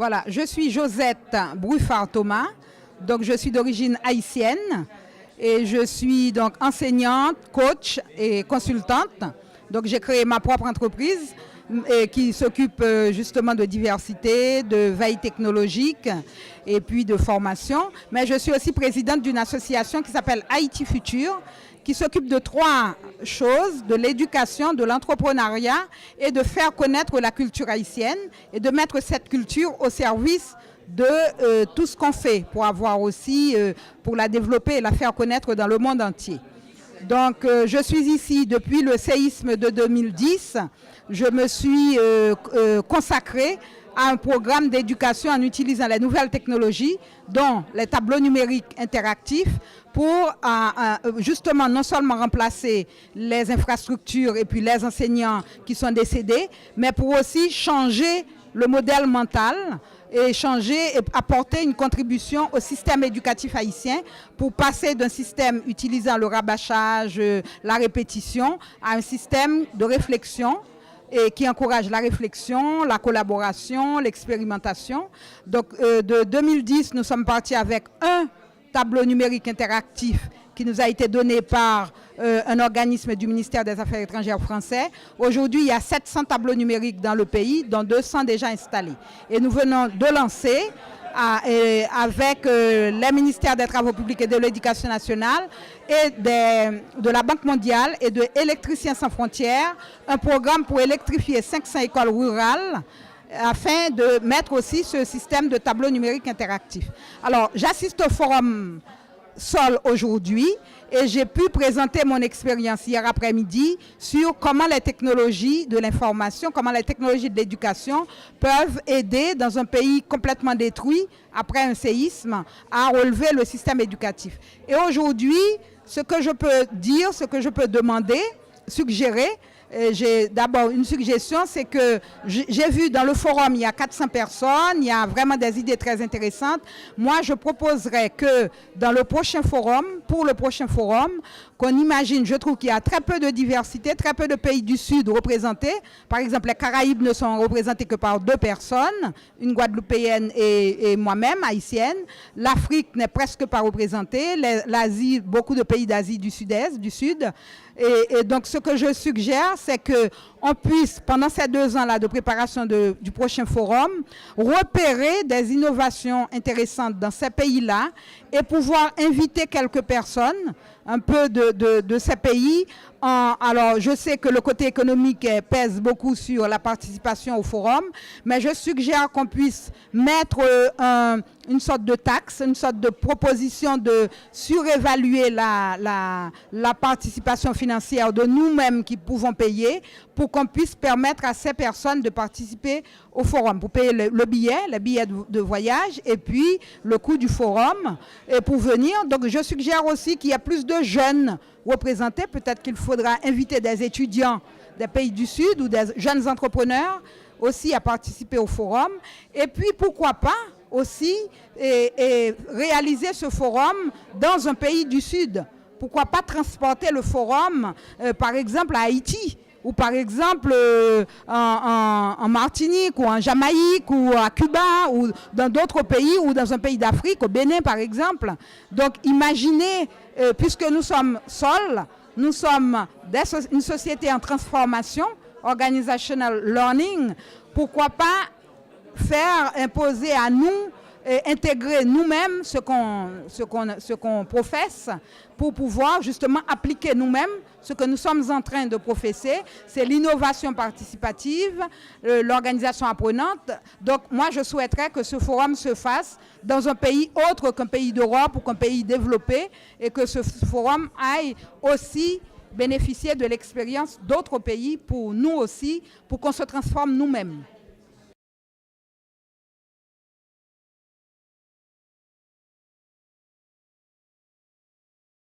Voilà, je suis Josette Bruffard-Thomas, donc je suis d'origine haïtienne et je suis donc enseignante, coach et consultante. Donc j'ai créé ma propre entreprise qui s'occupe justement de diversité, de veille technologique et puis de formation. Mais je suis aussi présidente d'une association qui s'appelle Haïti Futur, qui s'occupe de trois choses, de l'éducation, de l'entrepreneuriat et de faire connaître la culture haïtienne et de mettre cette culture au service de tout ce qu'on fait pour avoir aussi, pour la développer et la faire connaître dans le monde entier. Donc je suis ici depuis le séisme de 2010. Je me suis consacrée à un programme d'éducation en utilisant les nouvelles technologies, dont les tableaux numériques interactifs, pour justement non seulement remplacer les infrastructures et puis les enseignants qui sont décédés, mais pour aussi changer le modèle mental et changer et apporter une contribution au système éducatif haïtien pour passer d'un système utilisant le rabâchage, la répétition, à un système de réflexion et qui encourage la réflexion, la collaboration, l'expérimentation. Donc de 2010, nous sommes partis avec un tableau numérique interactif qui nous a été donné par un organisme du ministère des Affaires étrangères français. Aujourd'hui, il y a 700 tableaux numériques dans le pays, dont 200 déjà installés. Et nous venons de lancer avec les ministères des Travaux publics et de l'Éducation nationale et de la Banque mondiale et de Électriciens sans frontières, un programme pour électrifier 500 écoles rurales afin de mettre aussi ce système de tableau numérique interactif. Alors, j'assiste au forum Sol aujourd'hui et j'ai pu présenter mon expérience hier après-midi sur comment les technologies de l'information, comment les technologies de l'éducation peuvent aider dans un pays complètement détruit après un séisme à relever le système éducatif. Et aujourd'hui, ce que je peux dire, ce que je peux demander, suggérer, j'ai d'abord une suggestion, c'est que j'ai vu dans le forum, il y a 400 personnes, il y a vraiment des idées très intéressantes. Moi, je proposerais que dans le prochain forum, pour le prochain forum, qu'on imagine, je trouve qu'il y a très peu de diversité, très peu de pays du Sud représentés. Par exemple, les Caraïbes ne sont représentés que par 2 personnes, une Guadeloupéenne et moi-même, haïtienne. L'Afrique n'est presque pas représentée, l'Asie, beaucoup de pays d'Asie du Sud-Est, du Sud. Et donc, ce que je suggère, c'est qu'on puisse, pendant ces 2 ans-là de préparation du prochain forum, repérer des innovations intéressantes dans ces pays-là et pouvoir inviter quelques personnes, un peu de ces pays. Alors, je sais que le côté économique pèse beaucoup sur la participation au forum, mais je suggère qu'on puisse mettre une sorte de taxe, une sorte de proposition de surévaluer la participation financière de nous-mêmes qui pouvons payer pour qu'on puisse permettre à ces personnes de participer au forum, pour payer le billet, les billets de voyage et puis le coût du forum et pour venir. Donc, je suggère aussi qu'il y a plus de jeunes représentés. Peut-être qu'il faudra inviter des étudiants des pays du Sud ou des jeunes entrepreneurs aussi à participer au forum. Et puis, pourquoi pas aussi réaliser ce forum dans un pays du Sud. Pourquoi pas transporter le forum, par exemple, à Haïti ou par exemple en Martinique ou en Jamaïque ou à Cuba ou dans d'autres pays ou dans un pays d'Afrique, au Bénin par exemple. Donc imaginez, puisque nous sommes Sol, nous sommes une société en transformation, organizational learning, pourquoi pas faire imposer à nous et intégrer nous-mêmes ce qu'on professe pour pouvoir justement appliquer nous-mêmes ce que nous sommes en train de professer. C'est l'innovation participative, l'organisation apprenante. Donc moi, je souhaiterais que ce forum se fasse dans un pays autre qu'un pays d'Europe ou qu'un pays développé et que ce forum aille aussi bénéficier de l'expérience d'autres pays pour nous aussi, pour qu'on se transforme nous-mêmes.